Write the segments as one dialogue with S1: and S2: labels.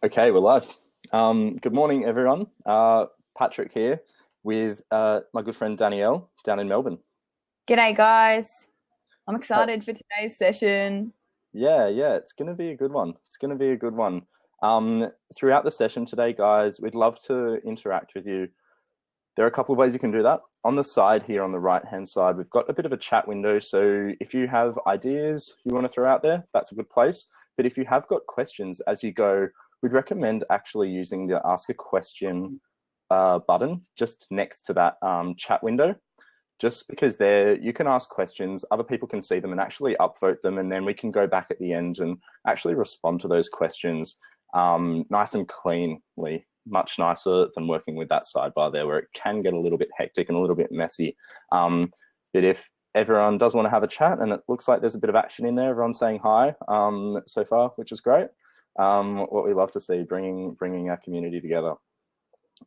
S1: Okay, we're live. Good morning, everyone. Patrick here with my good friend Danielle down in Melbourne.
S2: G'day, guys. I'm
S1: Uh,
S2: excited for today's session.
S1: yeah, it's going to be a good one. It's going to be a good one. Throughout the session today, guys, we'd love to interact with you. There are a couple of ways you can do that. On the side here, on the right-hand side, we've got a bit of a chat window. So if you have ideas you want to throw out there, that's a good place. But if you have got questions as you go, we'd recommend actually using the Ask a Question button just next to that chat window, just because there you can ask questions, other people can see them and actually upvote them, and then we can go back at the end and actually respond to those questions nice and cleanly, much nicer than working with that sidebar there where it can get a little bit hectic and a little bit messy. But if everyone does want to have a chat and it looks like there's a bit of action in there, everyone's saying hi so far, which is great. What we love to see, bringing our community together.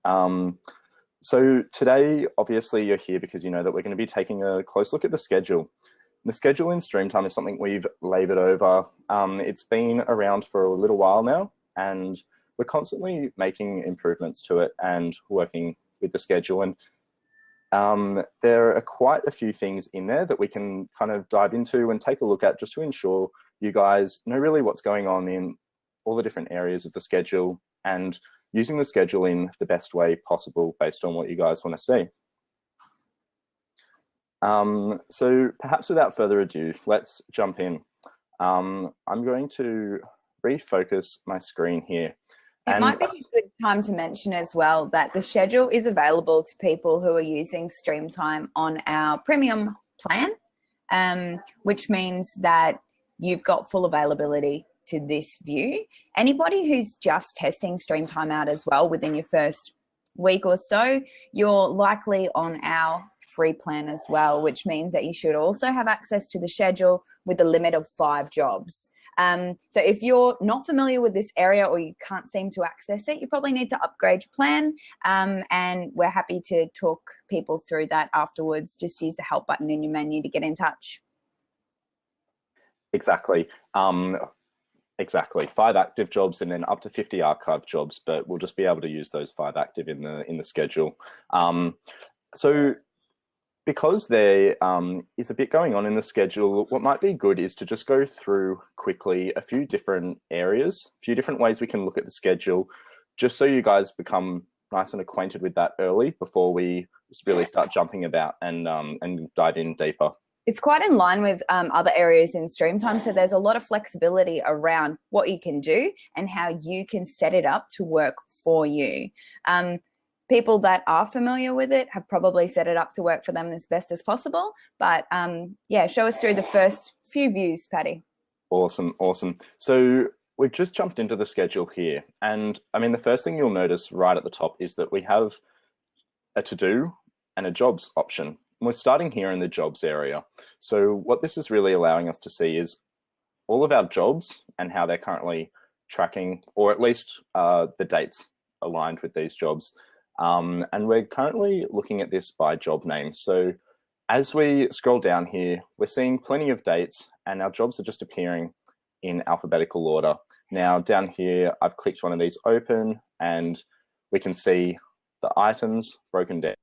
S1: So today, obviously, you're here because you know that we're going to be taking a close look at the schedule. The schedule in Streamtime is something we've laboured over. It's been around for a little while now, and we're constantly making improvements to it and working with the schedule. And there are quite a few things in there that we can kind of dive into and take a look at just to ensure you guys know really what's going on in all the different areas of the schedule and using the schedule in the best way possible based on what you guys want to see. So perhaps without further ado, let's jump in. I'm going to refocus my screen here.
S2: It might be a good time to mention as well that the schedule is available to people who are using Streamtime on our premium plan, which means that you've got full availability to this view. Anybody who's just testing Streamtime out as well within your first week or so, you're likely on our free plan as well, which means that you should also have access to the schedule with a limit of 5 jobs. So if you're not familiar with this area or you can't seem to access it, you probably need to upgrade your plan, and we're happy to talk people through that afterwards. Just use the help button in your menu to get in touch.
S1: Exactly. Exactly, 5 active jobs and then up to 50 archived jobs, but we'll just be able to use those 5 active in the schedule. So because there is a bit going on in the schedule, what might be good is to just go through quickly a few different areas, a few different ways we can look at the schedule, just so you guys become nice and acquainted with that early before we really start jumping about and dive in deeper.
S2: It's quite in line with other areas in Streamtime. So there's a lot of flexibility around what you can do and how you can set it up to work for you. People that are familiar with it have probably set it up to work for them as best as possible. But yeah, show us through the first few views, Patty.
S1: Awesome. So we've just jumped into the schedule here. And I mean, the first thing you'll notice right at the top is that we have a to-do and a jobs option. We're starting here in the jobs area. So what this is really allowing us to see is all of our jobs and how they're currently tracking, or at least the dates aligned with these jobs. And we're currently looking at this by job name. So as we scroll down here, we're seeing plenty of dates and our jobs are just appearing in alphabetical order. Now down here, I've clicked one of these open and we can see the items broken down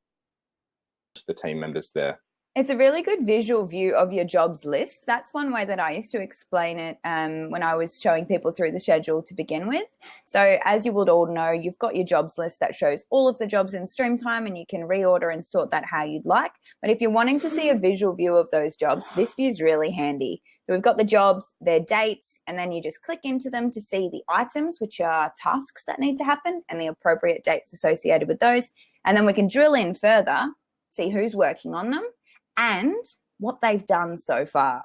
S1: to the team members there.
S2: It's a really good visual view of your jobs list. That's one way that I used to explain it when I was showing people through the schedule to begin with. So as you would all know, you've got your jobs list that shows all of the jobs in Streamtime and you can reorder and sort that how you'd like. But if you're wanting to see a visual view of those jobs, this view is really handy. So we've got the jobs, their dates, and then you just click into them to see the items, which are tasks that need to happen and the appropriate dates associated with those. And then we can drill in further, see who's working on them and what they've done so far.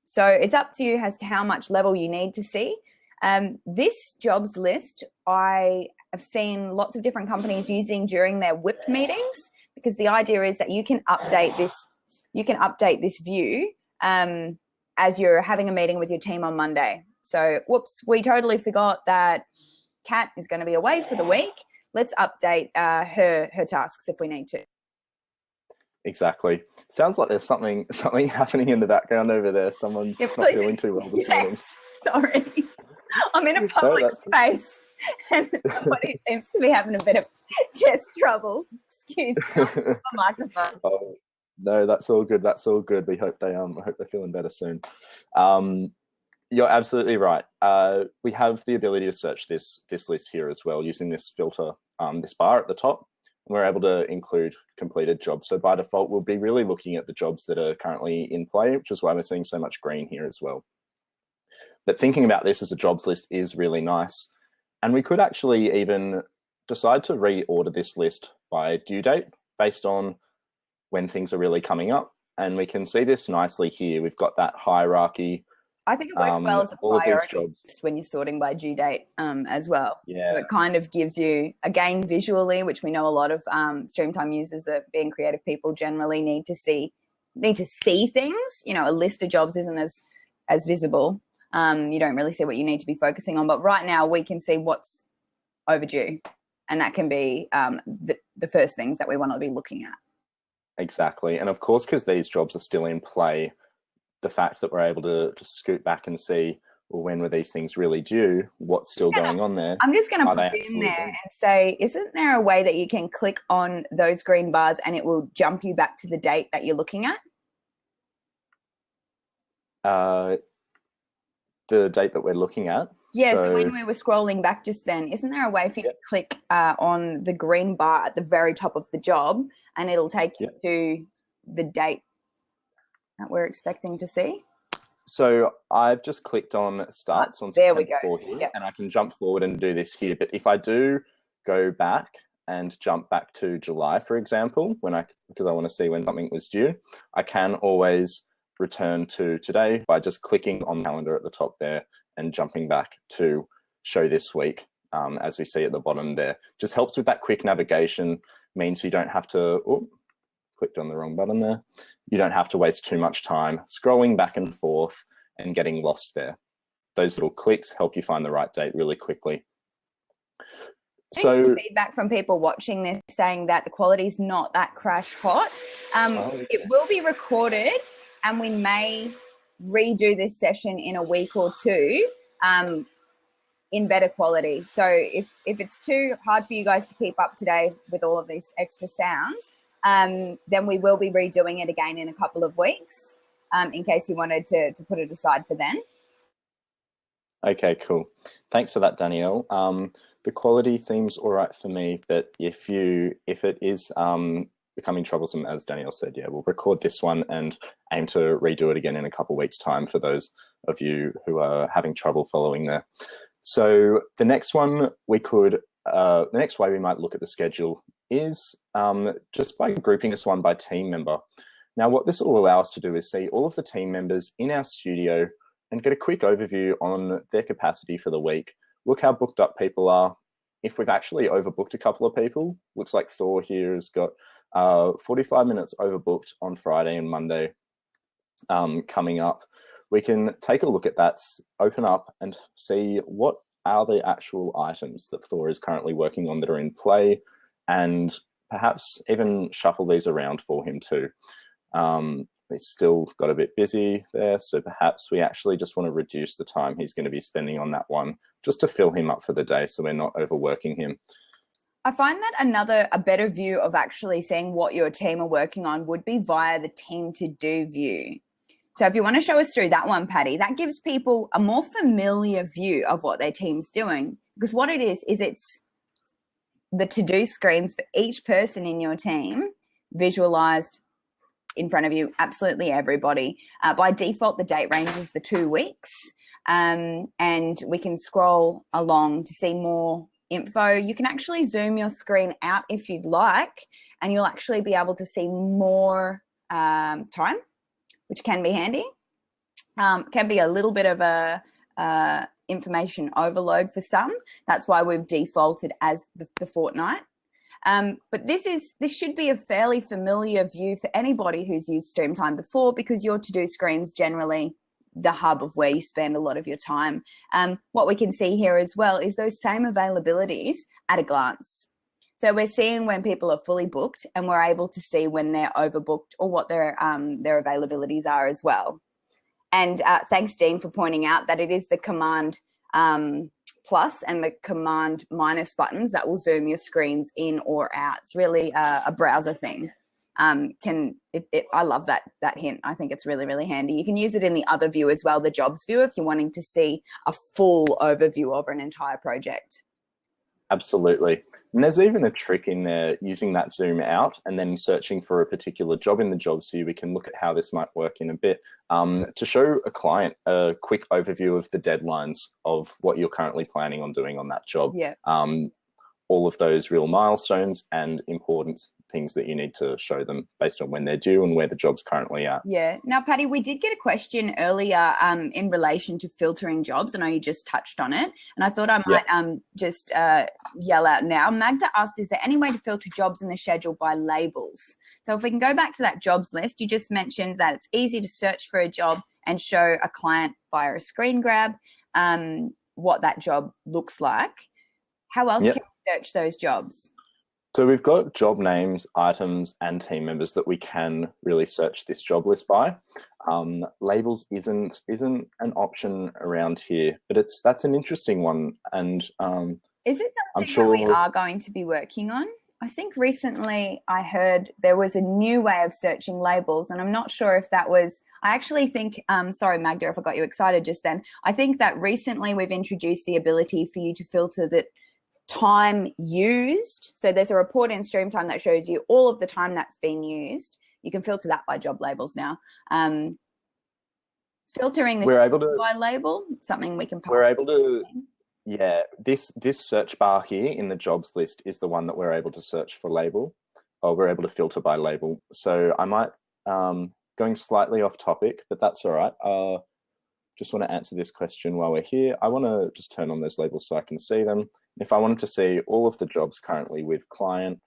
S2: So it's up to you as to how much level you need to see. This jobs list, I have seen lots of different companies using during their whip meetings, because the idea is that you can update this view as you're having a meeting with your team on Monday. So, whoops, we totally forgot that Kat is going to be away for the week. Let's update her tasks if we need to.
S1: Exactly. Sounds like there's something happening in the background over there. Someone's not feeling too well this morning.
S2: Sorry. I'm in a public space. And somebody seems to be having a bit of chest troubles. Excuse me, my microphone.
S1: Oh, no, that's all good. That's all good. We hope I hope they're feeling better soon. You're absolutely right. We have the ability to search this list here as well using this filter, this bar at the top. We're able to include completed jobs. So by default, we'll be really looking at the jobs that are currently in play, which is why we're seeing so much green here as well. But thinking about this as a jobs list is really nice. And we could actually even decide to reorder this list by due date based on when things are really coming up. And we can see this nicely here. We've got that hierarchy.
S2: I think it works well as a priority when you're sorting by due date as well.
S1: Yeah.
S2: So it kind of gives you, again, visually, which we know a lot of Streamtime users are being creative people generally need to see things. You know, a list of jobs isn't as visible. You don't really see what you need to be focusing on. But right now we can see what's overdue. And that can be the first things that we want to be looking at. Exactly.
S1: And of course, because these jobs are still in play, the fact that we're able to scoot back and see, well, when were these things really due? What's still going on there?
S2: I'm just going to put it in there and say, isn't there a way that you can click on those green bars and it will jump you back to the date that you're looking at?
S1: The date that we're looking at?
S2: Yeah, so when we were scrolling back just then, isn't there a way for you to click on the green bar at the very top of the job and it'll take you to the date that we're expecting to see?
S1: So I've just clicked on starts on
S2: there we go.
S1: 4 here, and I can jump forward and do this here. But if I do go back and jump back to July, for example, because I want to see when something was due, I can always return to today by just clicking on the calendar at the top there and jumping back to show this week, as we see at the bottom there. Just helps with that quick navigation, means you don't have to, clicked on the wrong button there. You don't have to waste too much time scrolling back and forth and getting lost there. Those little clicks help you find the right date really quickly.
S2: So feedback from people watching this saying that the quality is not that crash hot. It will be recorded and we may redo this session in a week or two in better quality. So if it's too hard for you guys to keep up today with all of these extra sounds, then we will be redoing it again in a couple of weeks, in case you wanted to put it aside for then.
S1: Okay, cool. Thanks for that, Danielle. The quality seems all right for me, but if it is becoming troublesome, as Danielle said, we'll record this one and aim to redo it again in a couple of weeks' time for those of you who are having trouble following there. So the next one the next way we might look at the schedule is just by grouping this one by team member. Now, what this will allow us to do is see all of the team members in our studio and get a quick overview on their capacity for the week. Look how booked up people are. If we've actually overbooked a couple of people, looks like Thor here has got 45 minutes overbooked on Friday and Monday coming up. We can take a look at that, open up and see what are the actual items that Thor is currently working on that are in play, and perhaps even shuffle these around for him too. He's still got a bit busy there, so perhaps we actually just want to reduce the time he's going to be spending on that one just to fill him up for the day so we're not overworking him.
S2: I find that a better view of actually seeing what your team are working on would be via the team to do view. So if you want to show us through that one, Patty, that gives people a more familiar view of what their team's doing. Because what it is it's the to-do screens for each person in your team visualized in front of you, absolutely everybody. By default, the date range is the 2 weeks, and we can scroll along to see more info. You can actually zoom your screen out if you'd like, and you'll actually be able to see more time, which can be handy. Can be a little bit of a information overload for some. That's why we've defaulted as the fortnight. But this should be a fairly familiar view for anybody who's used Streamtime before, because your to-do screen's generally the hub of where you spend a lot of your time. What we can see here as well is those same availabilities at a glance. So we're seeing when people are fully booked, and we're able to see when they're overbooked or what their availabilities are as well. And thanks, Dean, for pointing out that it is the command plus and the command minus buttons that will zoom your screens in or out. It's really a browser thing. I love that hint. I think it's really, really handy. You can use it in the other view as well, the jobs view, if you're wanting to see a full overview of an entire project.
S1: Absolutely. And there's even a trick in there using that zoom out and then searching for a particular job in the jobs view. We can look at how this might work in a bit to show a client a quick overview of the deadlines of what you're currently planning on doing on that job.
S2: Yeah.
S1: All of those real milestones and important things that you need to show them based on when they're due and where the job's currently at.
S2: Yeah. Now, Patty, we did get a question earlier in relation to filtering jobs. I know you just touched on it, and I thought I might just yell out now. Magda asked, is there any way to filter jobs in the schedule by labels? So if we can go back to that jobs list, you just mentioned that it's easy to search for a job and show a client via a screen grab what that job looks like. How else can we search those jobs?
S1: So we've got job names, items, and team members that we can really search this job list by. Labels isn't an option around here, but that's an interesting one. And
S2: is it something that we are going to be working on? I think recently I heard there was a new way of searching labels, and I'm not sure if that was, I actually think, sorry, Magda, if I got you excited just then. I think that recently we've introduced the ability for you to filter that time used. So there's a report in Streamtime that shows you all of the time that's been used. You can filter that by job labels now. Filtering by label, something we can.
S1: We're able to. Yeah, this search bar here in the jobs list is the one that we're able to search for label, or we're able to filter by label. So I might going slightly off topic, but that's all right. Just want to answer this question while we're here. I want to just turn on those labels so I can see them. If I wanted to see all of the jobs currently with client,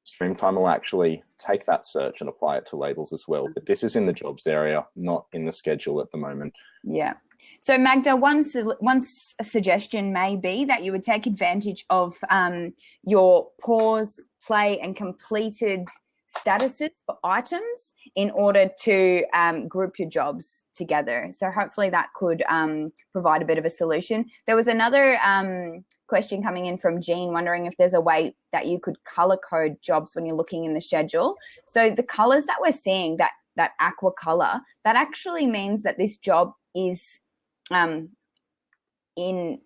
S1: Streamtime will actually take that search and apply it to labels as well. But this is in the jobs area, not in the schedule at the moment.
S2: Yeah. So Magda, one suggestion may be that you would take advantage of your pause, play, and completed statuses for items in order to group your jobs together. So hopefully that could provide a bit of a solution. There was another question coming in from Jean wondering if there's a way that you could color code jobs when you're looking in the schedule. So the colors that we're seeing, that aqua color, that actually means that this job is in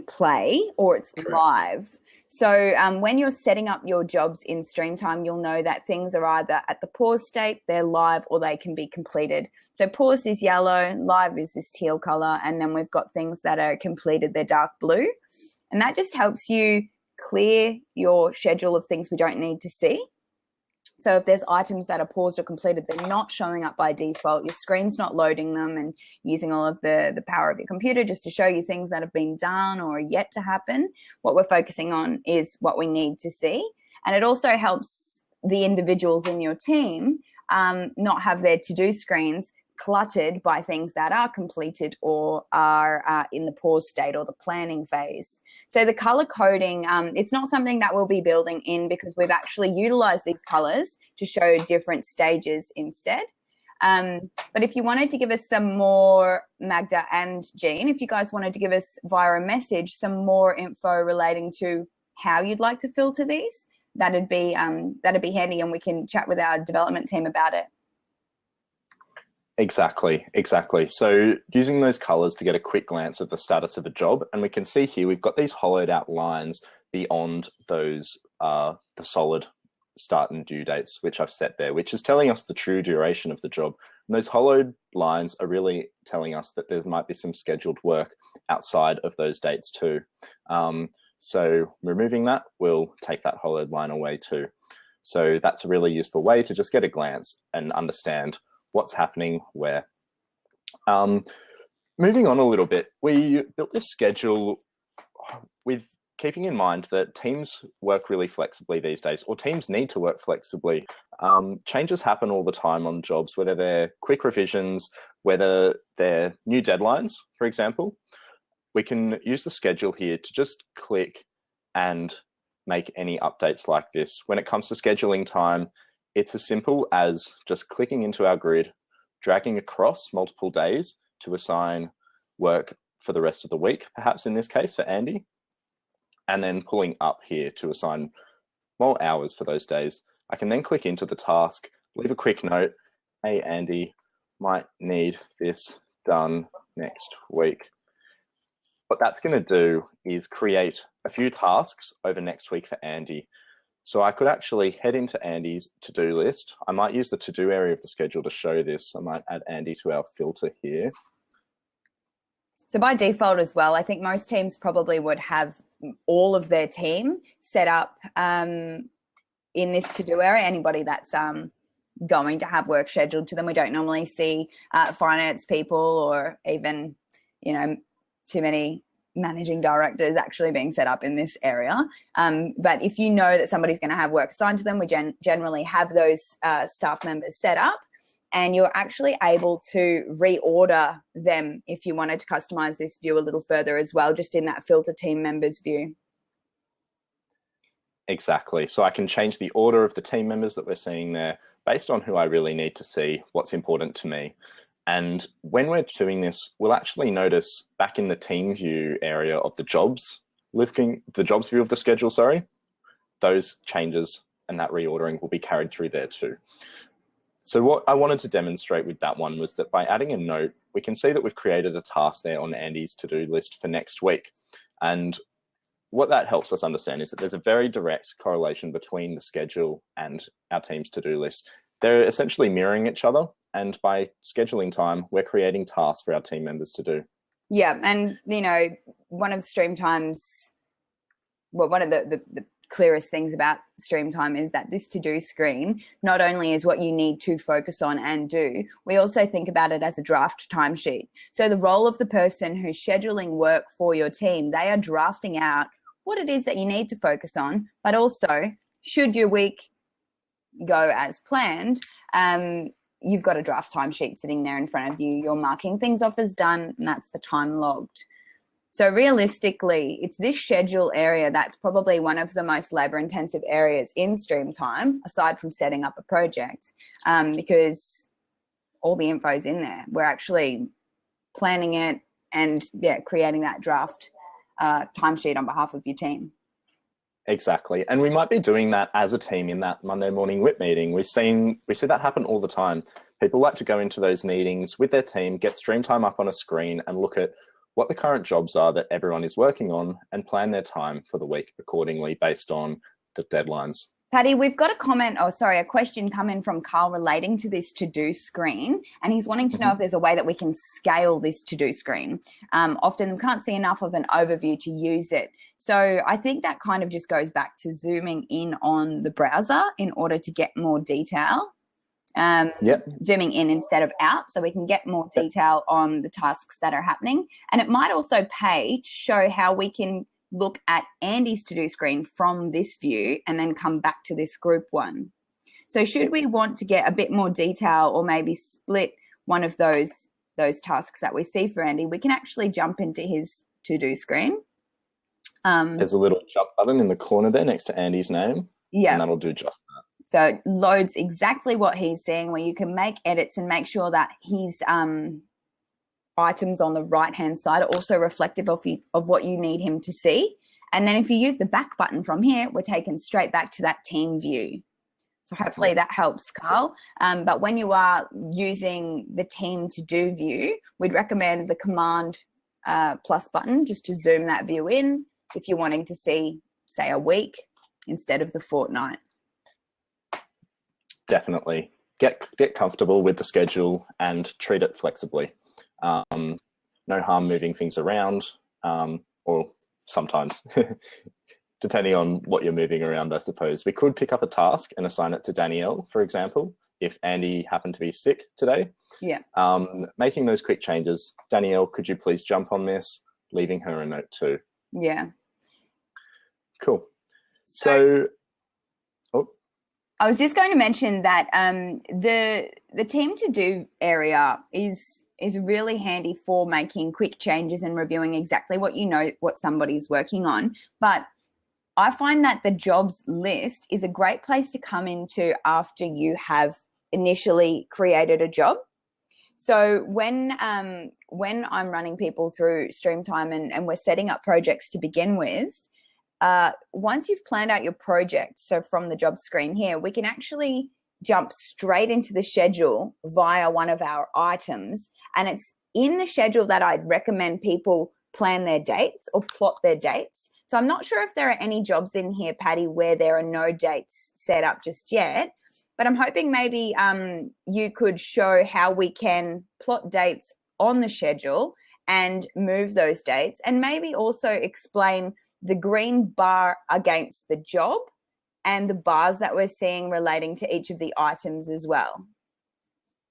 S2: play or it's live. So when you're setting up your jobs in Streamtime, you'll know that things are either at the pause state, they're live, or they can be completed. So paused is yellow, live is this teal color, and then we've got things that are completed, they're dark blue. And that just helps you clear your schedule of things we don't need to see. So if there's items that are paused or completed, they're not showing up by default. Your screen's not loading them and using all of the power of your computer just to show you things that have been done or are yet to happen. What we're focusing on is what we need to see. And it also helps the individuals in your team not have their to-do screens cluttered by things that are completed or are in the pause state or the planning phase. So the color coding, it's not something that we'll be building in because we've actually utilized these colors to show different stages instead. But if you wanted to give us some more, Magda and Jean, if you guys wanted to give us via a message some more info relating to how you'd like to filter these, that'd be handy, and we can chat with our development team about it.
S1: Exactly. So using those colors to get a quick glance of the status of a job, and we can see here we've got these hollowed out lines beyond those the solid start and due dates, which I've set there, which is telling us the true duration of the job. And those hollowed lines are really telling us that there might be some scheduled work outside of those dates too. So removing that will take that hollowed line away too. So that's a really useful way to just get a glance and understand what's happening where. Moving on a little bit, we built this schedule with keeping in mind that teams work really flexibly these days, or teams need to work flexibly. Changes happen all the time on jobs, whether they're quick revisions, whether they're new deadlines, for example. We can use the schedule here to just click and make any updates like this. When it comes to scheduling time, it's as simple as just clicking into our grid, dragging across multiple days to assign work for the rest of the week, perhaps in this case for Andy, and then pulling up here to assign more hours for those days. I can then click into the task, leave a quick note. Hey, Andy, might need this done next week. What that's going to do is create a few tasks over next week for Andy. So I could actually head into Andy's to-do list. I might use the to-do area of the schedule to show this. I might add Andy to our filter here.
S2: So by default as well, I think most teams probably would have all of their team set up in this to-do area. Anybody that's going to have work scheduled to them. We don't normally see finance people or even, too many managing directors actually being set up in this area. But if you know that somebody's going to have work assigned to them, we generally have those staff members set up, and you're actually able to reorder them if you wanted to customize this view a little further as well, just in that filter team members view.
S1: Exactly. So I can change the order of the team members that we're seeing there based on who I really need to see, what's important to me. And when we're doing this, we'll actually notice back in the team view area of the jobs, the jobs view of the schedule, those changes and that reordering will be carried through there too. So what I wanted to demonstrate with that one was that by adding a note, we can see that we've created a task there on Andy's to-do list for next week. And what that helps us understand is that there's a very direct correlation between the schedule and our team's to-do list. They're essentially mirroring each other. And by scheduling time, we're creating tasks for our team members to do.
S2: Yeah. And, one of Streamtime's, one of the clearest things about Streamtime is that this to-do screen not only is what you need to focus on and do, we also think about it as a draft timesheet. So the role of the person who's scheduling work for your team, they are drafting out what it is that you need to focus on, but also should your week go as planned, you've got a draft timesheet sitting there in front of you. You're marking things off as done, and that's the time logged. So realistically, it's this schedule area that's probably one of the most labor-intensive areas in Streamtime, aside from setting up a project, because all the info is in there. We're actually planning it and, creating that draft timesheet on behalf of your team.
S1: Exactly. And we might be doing that as a team in that Monday morning WIP meeting. We see that happen all the time. People like to go into those meetings with their team, get Streamtime up on a screen and look at what the current jobs are that everyone is working on and plan their time for the week accordingly based on the deadlines.
S2: Patty, we've got a question come in from Carl relating to this to-do screen, and he's wanting to know if there's a way that we can scale this to-do screen. Often we can't see enough of an overview to use it. So I think that kind of just goes back to zooming in on the browser in order to get more detail. Zooming in instead of out, so we can get more detail on the tasks that are happening. And it might also pay to show how we can look at Andy's to-do screen from this view and then come back to this group one. So should we want to get a bit more detail or maybe split one of those tasks that we see for Andy, we can actually jump into his to-do screen.
S1: There's a little jump button in the corner there next to Andy's name.
S2: Yeah.
S1: And that'll do just that.
S2: So it loads exactly what he's seeing, where you can make edits and make sure that his items on the right-hand side are also reflective of what you need him to see. And then if you use the back button from here, we're taken straight back to that team view. So hopefully that helps, Carl. But when you are using the team to do view, we'd recommend the command plus button just to zoom that view in if you're wanting to see, say, a week instead of the fortnight.
S1: Definitely. Get comfortable with the schedule and treat it flexibly. No harm moving things around, or sometimes, depending on what you're moving around, I suppose. We could pick up a task and assign it to Danielle, for example, if Andy happened to be sick today.
S2: Yeah.
S1: Making those quick changes. Danielle, could you please jump on this? Leaving her a note too.
S2: Yeah.
S1: Cool. So
S2: I was just going to mention that the team to do area is really handy for making quick changes and reviewing exactly what somebody's working on. But I find that the jobs list is a great place to come into after you have initially created a job. So when I'm running people through Streamtime and we're setting up projects to begin with, once you've planned out your project, so from the job screen here, we can actually jump straight into the schedule via one of our items. And it's in the schedule that I'd recommend people plan their dates or plot their dates. So I'm not sure if there are any jobs in here, Patty, where there are no dates set up just yet, but I'm hoping maybe you could show how we can plot dates on the schedule and move those dates, and maybe also explain the green bar against the job and the bars that we're seeing relating to each of the items as well.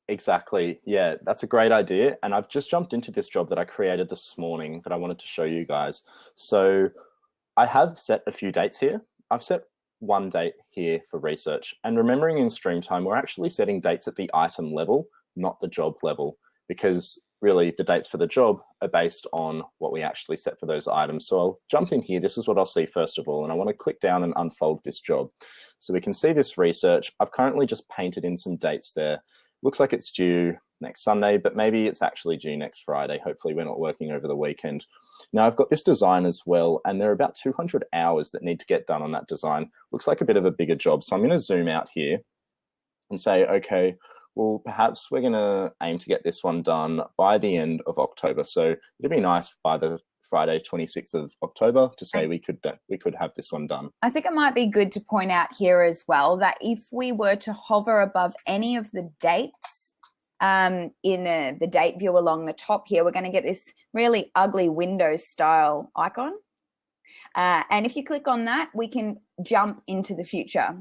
S1: Exactly. Yeah, that's a great idea. And I've just jumped into this job that I created this morning that I wanted to show you guys. So I have set a few dates here. I've set one date here for research. And remembering in Streamtime, we're actually setting dates at the item level, not the job level, because really the dates for the job are based on what we actually set for those items. So I'll jump in here. This is what I'll see first of all, and I want to click down and unfold this job. So we can see this research. I've currently just painted in some dates there. Looks like it's due next Sunday, but maybe it's actually due next Friday. Hopefully we're not working over the weekend. Now I've got this design as well, and there are about 200 hours that need to get done on that design. Looks like a bit of a bigger job. So I'm going to zoom out here and say, okay, well, perhaps we're going to aim to get this one done by the end of October. So it'd be nice by the Friday, 26th of October to say we could have this one done.
S2: I think it might be good to point out here as well that if we were to hover above any of the dates in the date view along the top here, we're going to get this really ugly Windows style icon. And if you click on that, we can jump into the future.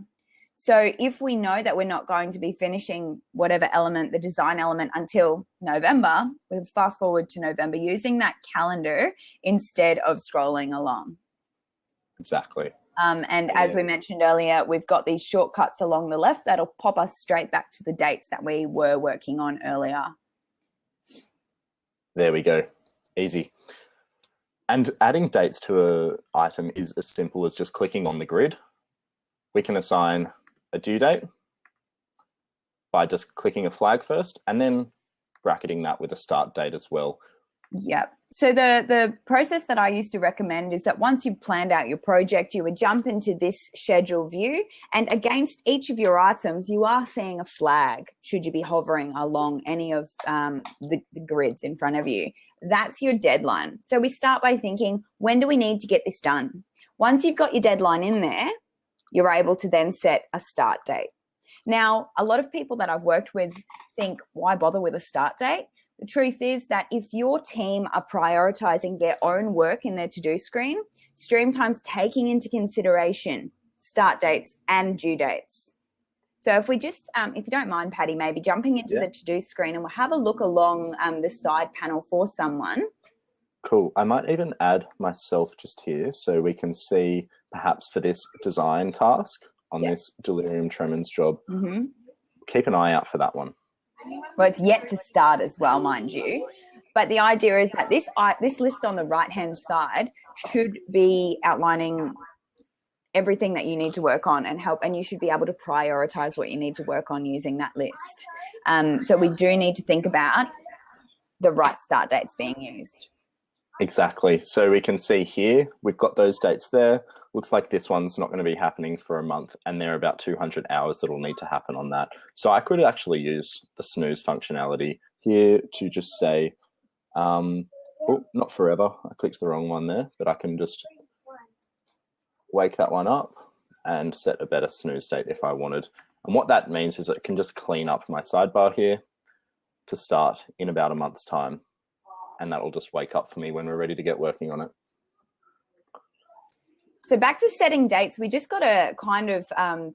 S2: So if we know that we're not going to be finishing whatever element, the design element, until November, we'll fast forward to November using that calendar instead of scrolling along.
S1: Exactly.
S2: And as we mentioned earlier, we've got these shortcuts along the left that'll pop us straight back to the dates that we were working on earlier.
S1: There we go. Easy. And adding dates to an item is as simple as just clicking on the grid. We can assign a due date by just clicking a flag first and then bracketing that with a start date as well.
S2: Yep. So the process that I used to recommend is that once you've planned out your project, you would jump into this schedule view, and against each of your items, you are seeing a flag should you be hovering along any of the grids in front of you. That's your deadline. So we start by thinking, when do we need to get this done? Once you've got your deadline in there, you're able to then set a start date. Now, a lot of people that I've worked with think, why bother with a start date? The truth is that if your team are prioritizing their own work in their to-do screen, Streamtime's taking into consideration start dates and due dates. So if we just, if you don't mind, Patty, maybe jumping into the to-do screen, and we'll have a look along the side panel for someone.
S1: Cool. I might even add myself just here so we can see perhaps for this design task on this delirium tremens job. Keep an eye out for that one.
S2: Well, it's yet to start as well, mind you. But the idea is that this list on the right-hand side should be outlining everything that you need to work on and you should be able to prioritize what you need to work on using that list. So we do need to think about the right start dates being used.
S1: Exactly. So we can see here, we've got those dates there. Looks like this one's not going to be happening for a month, and there are about 200 hours that will need to happen on that. So I could actually use the snooze functionality here to just say, oh, not forever. I clicked the wrong one there, but I can just wake that one up and set a better snooze date if I wanted. And what that means is it can just clean up my sidebar here to start in about a month's time. And that will just wake up for me when we're ready to get working on it.
S2: So back to setting dates, we just got a kind of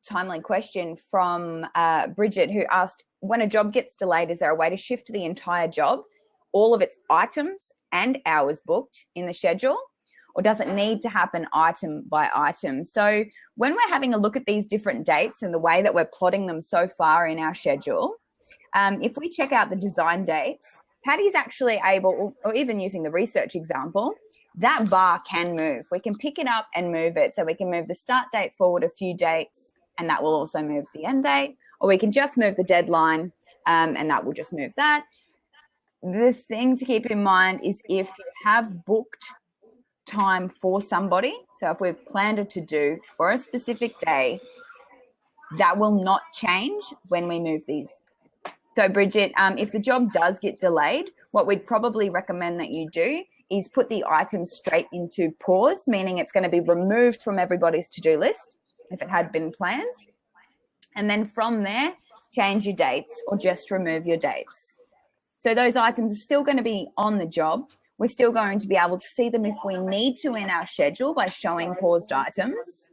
S2: timely question from Bridget, who asked, when a job gets delayed, is there a way to shift the entire job, all of its items and hours booked in the schedule? Or does it need to happen item by item? So when we're having a look at these different dates and the way that we're plotting them so far in our schedule, if we check out the design dates, Patty's actually able, or even using the research example, that bar can move. We can pick it up and move it. So we can move the start date forward a few dates, and that will also move the end date. Or we can just move the deadline, and that will just move that. The thing to keep in mind is if you have booked time for somebody, so if we've planned a to-do for a specific day, that will not change when we move these. So Bridget, if the job does get delayed, what we'd probably recommend that you do is put the item straight into pause, meaning it's going to be removed from everybody's to-do list if it had been planned. And then from there, change your dates or just remove your dates. So those items are still going to be on the job. We're still going to be able to see them if we need to in our schedule by showing paused items.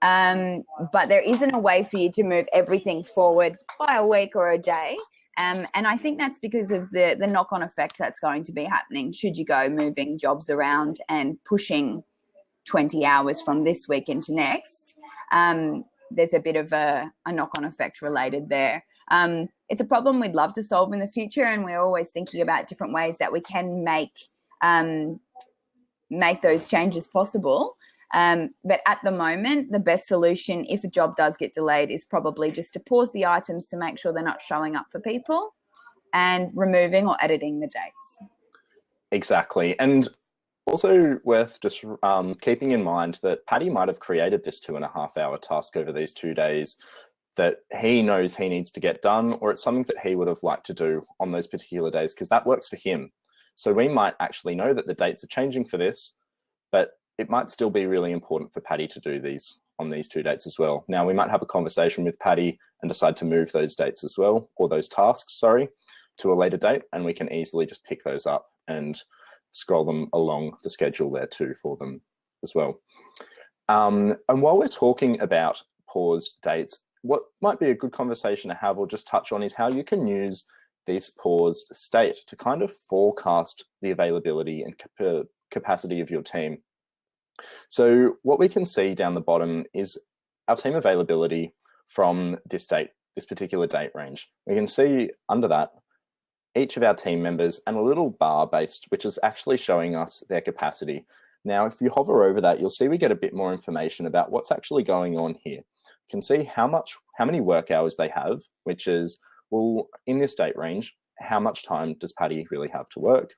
S2: But there isn't a way for you to move everything forward by a week or a day. And I think that's because of the knock-on effect that's going to be happening should you go moving jobs around and pushing 20 hours from this week into next. There's a bit of a knock-on effect related there. It's a problem we'd love to solve in the future, and we're always thinking about different ways that we can make those changes possible. But at the moment, the best solution, if a job does get delayed, is probably just to pause the items to make sure they're not showing up for people and removing or editing the dates.
S1: Exactly. And also worth just keeping in mind that Paddy might have created this 2.5-hour task over these 2 days that he knows he needs to get done, or it's something that he would have liked to do on those particular days because that works for him. So we might actually know that the dates are changing for this, but it might still be really important for Paddy to do these on these 2 dates as well. Now, we might have a conversation with Paddy and decide to move those dates as well, or those tasks, sorry, to a later date, and we can easily just pick those up and scroll them along the schedule there too for them as well. And while we're talking about paused dates, what might be a good conversation to have or just touch on is how you can use this paused state to kind of forecast the availability and capacity of your team. So what we can see down the bottom is our team availability from this date, this particular date range. We can see under that each of our team members and a little bar based, which is actually showing us their capacity. Now, if you hover over that, you'll see we get a bit more information about what's actually going on here. You can see how many work hours they have, which is, well, in this date range, how much time does Paddy really have to work?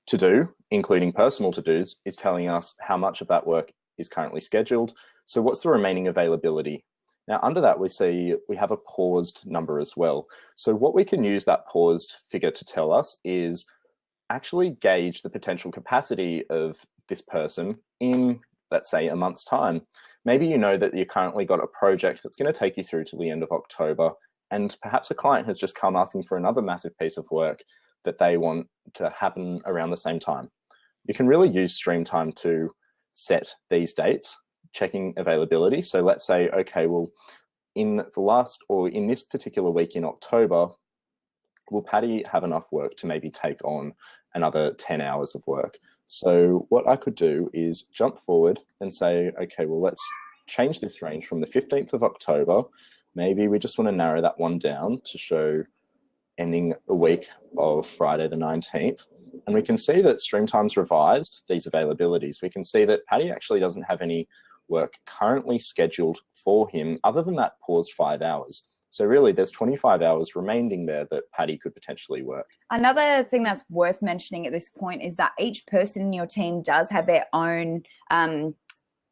S1: To do, including personal to-dos, is telling us how much of that work is currently scheduled. So what's the remaining availability? Now, under that, we see we have a paused number as well. So what we can use that paused figure to tell us is actually gauge the potential capacity of this person in, let's say, a month's time. Maybe you know that you currently got a project that's going to take you through to the end of October, and perhaps a client has just come asking for another massive piece of work that they want to happen around the same time. You can really use Streamtime to set these dates, checking availability. So let's say, okay, well, in this particular week in October, will Paddy have enough work to maybe take on another 10 hours of work? So what I could do is jump forward and say, okay, well, let's change this range from the 15th of October. Maybe we just want to narrow that one down to show ending a week of Friday the 19th. And we can see that Streamtime's revised these availabilities. We can see that Paddy actually doesn't have any work currently scheduled for him other than that paused 5 hours. So really there's 25 hours remaining there that Paddy could potentially work.
S2: Another thing that's worth mentioning at this point is that each person in your team does have their own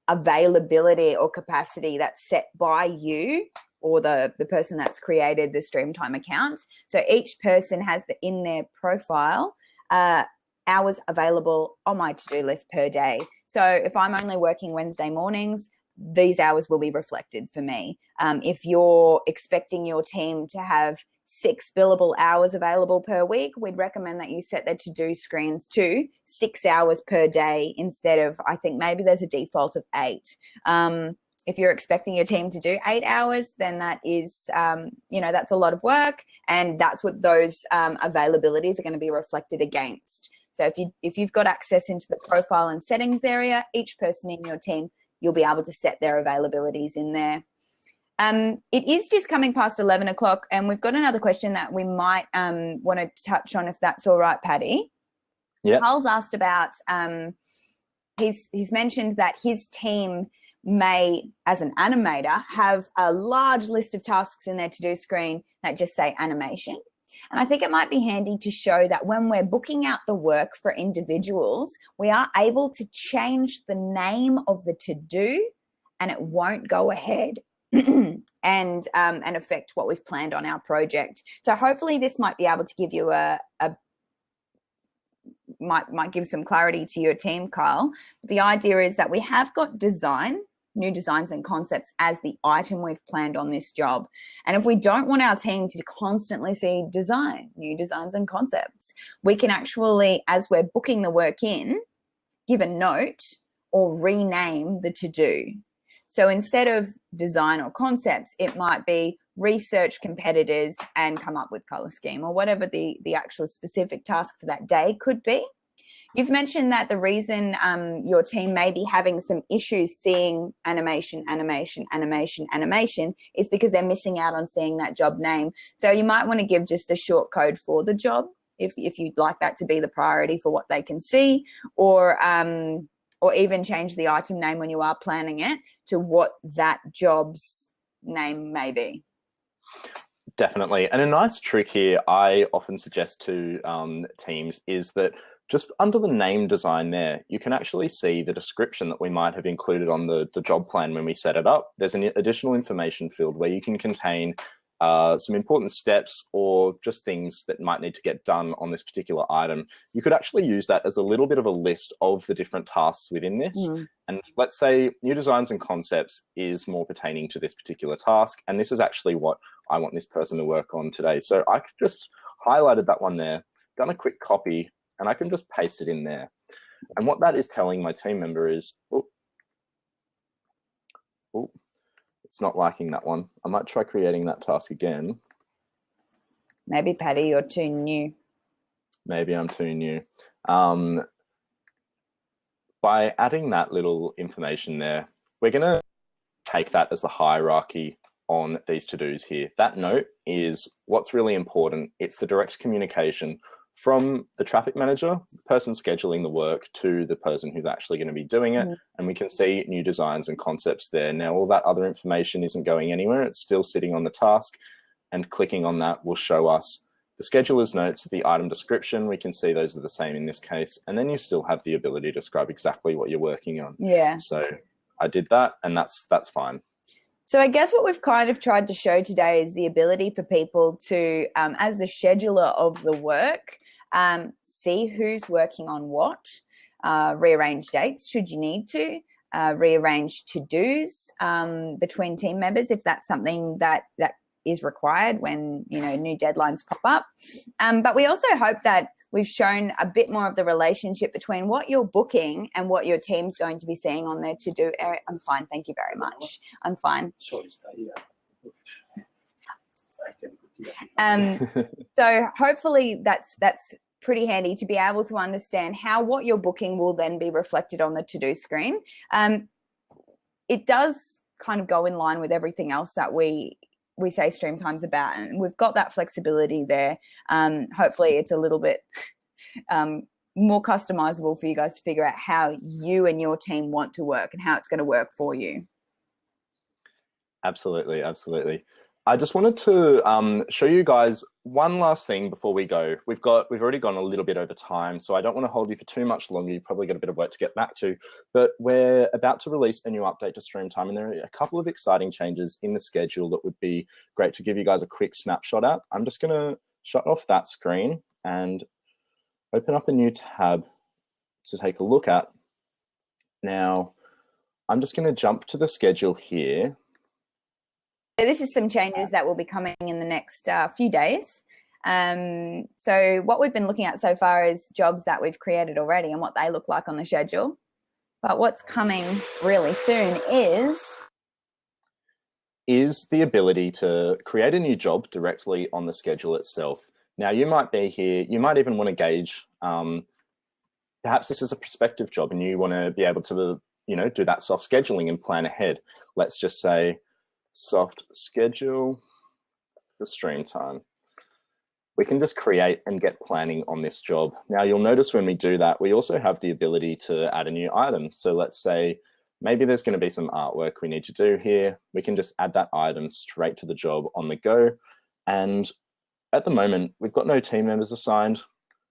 S2: availability or capacity that's set by you or the person that's created the Streamtime account. So each person has in their profile hours available on my to-do list per day. So if I'm only working Wednesday mornings, these hours will be reflected for me. If you're expecting your team to have 6 billable hours available per week, we'd recommend that you set their to-do screens to 6 hours per day instead of, I think maybe there's a default of 8. If you're expecting your team to do 8 hours, then that is, that's a lot of work, and that's what those availabilities are going to be reflected against. So if you've got access into the profile and settings area, each person in your team, you'll be able to set their availabilities in there. It is just coming past 11 o'clock, and we've got another question that we might want to touch on, if that's all right, Paddy.
S1: Yeah.
S2: Carl's asked about, he's mentioned that his team may, as an animator, have a large list of tasks in their to-do screen that just say animation. And I think it might be handy to show that when we're booking out the work for individuals, we are able to change the name of the to-do and it won't go ahead and affect what we've planned on our project. So hopefully this might be able to give you might give some clarity to your team, Kyle. The idea is that we have got new designs and concepts as the item we've planned on this job. And if we don't want our team to constantly see new designs and concepts, we can actually, as we're booking the work in, give a note or rename the to-do. So instead of design or concepts, it might be research competitors and come up with color scheme, or whatever the actual specific task for that day could be. You've mentioned that the reason your team may be having some issues seeing animation is because they're missing out on seeing that job name. So you might want to give just a short code for the job if you'd like that to be the priority for what they can see, or even change the item name when you are planning it to what that job's name may be.
S1: Definitely. And a nice trick here I often suggest to teams is that just under the name design there, you can actually see the description that we might have included on the job plan when we set it up. There's an additional information field where you can contain some important steps or just things that might need to get done on this particular item. You could actually use that as a little bit of a list of the different tasks within this. And let's say new designs and concepts is more pertaining to this particular task. And this is actually what I want this person to work on today. So I could just highlighted that one there, done a quick copy, and I can just paste it in there. And what that is telling my team member is, it's not liking that one. I might try creating that task again.
S2: Maybe, Patty, you're too new.
S1: Maybe I'm too new. By adding that little information there, we're going to take that as the hierarchy on these to-dos here. That note is what's really important. It's the direct communication from the traffic manager, the person scheduling the work, to the person who's actually going to be doing it. And we can see new designs and concepts there. Now, all that other information isn't going anywhere. It's still sitting on the task, and clicking on that will show us the scheduler's notes, the item description. We can see those are the same in this case. And then you still have the ability to describe exactly what you're working on.
S2: Yeah.
S1: So I did that, and that's fine.
S2: So I guess what we've kind of tried to show today is the ability for people to, as the scheduler of the work, see who's working on what, rearrange dates should you need to, rearrange to-dos between team members if that's something that is required when, new deadlines pop up. But we also hope that we've shown a bit more of the relationship between what you're booking and what your team's going to be seeing on their to-do area. I'm fine, thank you very much. I'm fine. So hopefully that's pretty handy to be able to understand how what you're booking will then be reflected on the to-do screen. It does kind of go in line with everything else that we say Streamtime's about, and we've got that flexibility there. Hopefully it's a little bit more customizable for you guys to figure out how you and your team want to work and how it's going to work for you.
S1: Absolutely. I just wanted to show you guys one last thing before we go. We've already gone a little bit over time, so I don't want to hold you for too much longer. You've probably got a bit of work to get back to, but we're about to release a new update to Streamtime, and there are a couple of exciting changes in the schedule that would be great to give you guys a quick snapshot at. I'm just going to shut off that screen and open up a new tab to take a look at. Now, I'm just going to jump to the schedule here.
S2: So this is some changes that will be coming in the next few days. So what we've been looking at so far is jobs that we've created already and what they look like on the schedule. But what's coming really soon is the ability to create a new job directly on the schedule itself. Now, you might be here, you might even want to gauge, perhaps this is a prospective job and you want to be able to, do that soft scheduling and plan ahead. Let's just say, soft schedule for Streamtime. We can just create and get planning on this job. Now you'll notice when we do that, we also have the ability to add a new item. So let's say maybe there's going to be some artwork we need to do here. We can just add that item straight to the job on the go. And
S1: at the moment, we've got no team members assigned.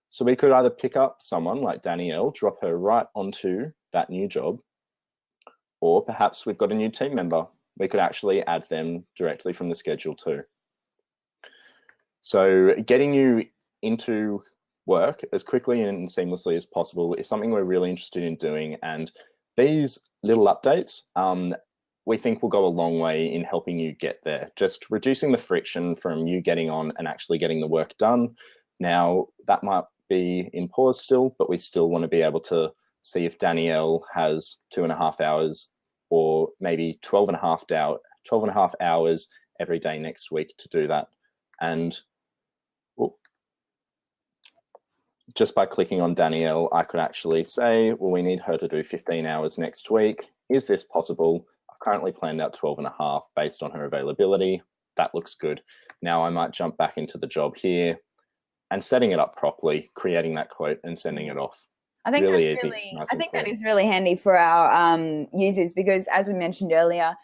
S1: So we could either pick up someone like Danielle, drop her right onto that new job, or perhaps we've got a new team member. We could actually add them directly from the schedule too. So getting you into work as quickly and seamlessly as possible is something we're really interested in doing. And these little updates, we think will go a long way in helping you get there, just reducing the friction from you getting on and actually getting the work done. Now, that might be in pause still, but we still want to be able to see if Danielle has 2.5 hours or maybe 12.5 hours every day next week to do that. And just by clicking on Danielle, I could actually say, well, we need her to do 15 hours next week. Is this possible? I've currently planned out 12.5 based on her availability. That looks good. Now I might jump back into the job here and setting it up properly, creating that quote and sending it off.
S2: I think
S1: really
S2: that's
S1: easy.
S2: really,
S1: Nice
S2: I think
S1: clear.
S2: that is really handy for our users, because as we mentioned earlier,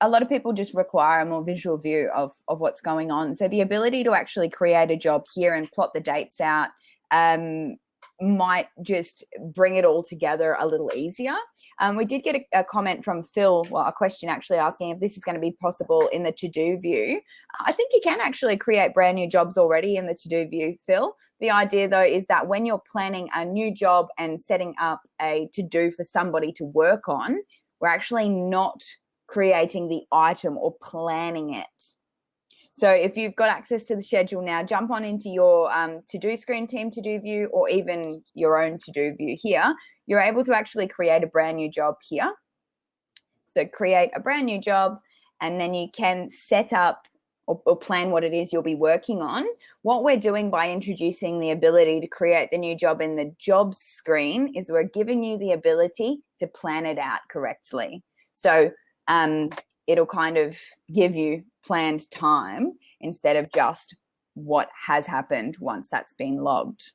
S2: a lot of people just require a more visual view of what's going on. So the ability to actually create a job here and plot the dates out might just bring it all together a little easier. We did get a comment from Phil, well, a question actually asking if this is going to be possible in the to-do view. I think you can actually create brand new jobs already in the to-do view, Phil. The idea though is that when you're planning a new job and setting up a to-do for somebody to work on, we're actually not creating the item or planning it. So if you've got access to the schedule now, jump on into your to-do screen, team to-do view, or even your own to-do view here. You're able to actually create a brand new job here. So create a brand new job, and then you can set up or plan what it is you'll be working on. What we're doing by introducing the ability to create the new job in the jobs screen is we're giving you the ability to plan it out correctly. So it'll kind of give you planned time instead of just what has happened once that's been logged.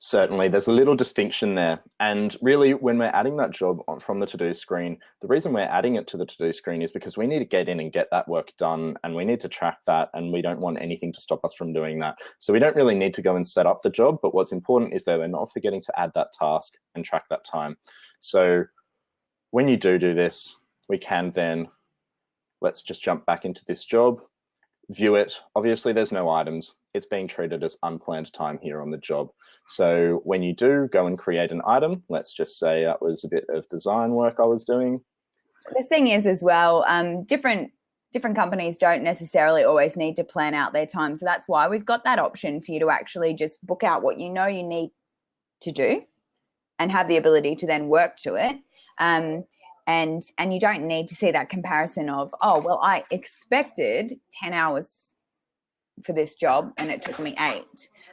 S1: Certainly, there's a little distinction there. And really, when we're adding that job from the to-do screen, the reason we're adding it to the to-do screen is because we need to get in and get that work done, and we need to track that, and we don't want anything to stop us from doing that. So we don't really need to go and set up the job, but what's important is that we're not forgetting to add that task and track that time. So when you do this, we can then, let's just jump back into this job, view it. Obviously, there's no items. It's being treated as unplanned time here on the job. So when you do go and create an item, let's just say that was a bit of design work I was doing.
S2: The thing is as well, different companies don't necessarily always need to plan out their time. So that's why we've got that option for you to actually just book out what you know you need to do and have the ability to then work to it. And you don't need to see that comparison of, oh, well, I expected 10 hours for this job and it took me 8.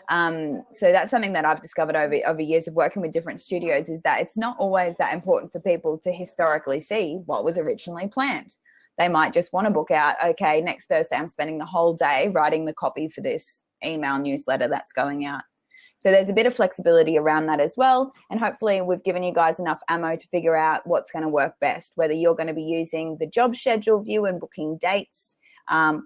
S2: So that's something that I've discovered over years of working with different studios, is that it's not always that important for people to historically see what was originally planned. They might just want to book out, okay, next Thursday I'm spending the whole day writing the copy for this email newsletter that's going out. So there's a bit of flexibility around that as well. And hopefully we've given you guys enough ammo to figure out what's going to work best, whether you're going to be using the job schedule view and booking dates,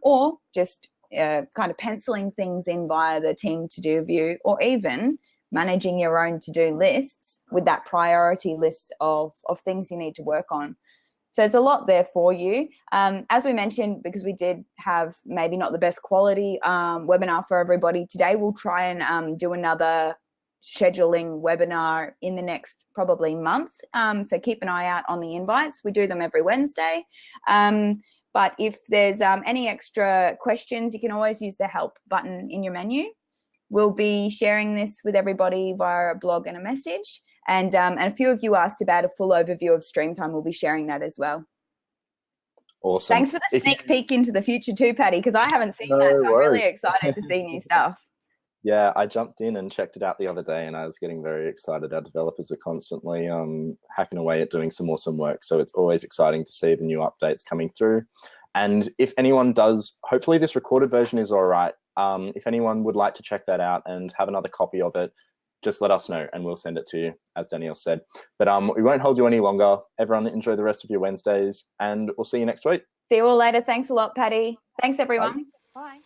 S2: or just kind of penciling things in via the team to-do view, or even managing your own to-do lists with that priority list of things you need to work on. So there's a lot there for you. As we mentioned, because we did have maybe not the best quality webinar for everybody today, we'll try and do another scheduling webinar in the next probably month. So keep an eye out on the invites. We do them every Wednesday. But if there's any extra questions, you can always use the help button in your menu. We'll be sharing this with everybody via a blog and a message. And a few of you asked about a full overview of Streamtime. We'll be sharing that as well.
S1: Awesome.
S2: Thanks for the sneak peek into the future too, Patty, because I haven't seen that. So I'm really excited to see new stuff.
S1: Yeah, I jumped in and checked it out the other day, and I was getting very excited. Our developers are constantly hacking away at doing some awesome work. So it's always exciting to see the new updates coming through. And if anyone does, hopefully this recorded version is all right. If anyone would like to check that out and have another copy of it, just let us know and we'll send it to you, as Danielle said. But we won't hold you any longer. Everyone enjoy the rest of your Wednesdays, and we'll see you next week.
S2: See you all later. Thanks a lot, Patty. Thanks, everyone.
S1: Bye.
S2: Bye.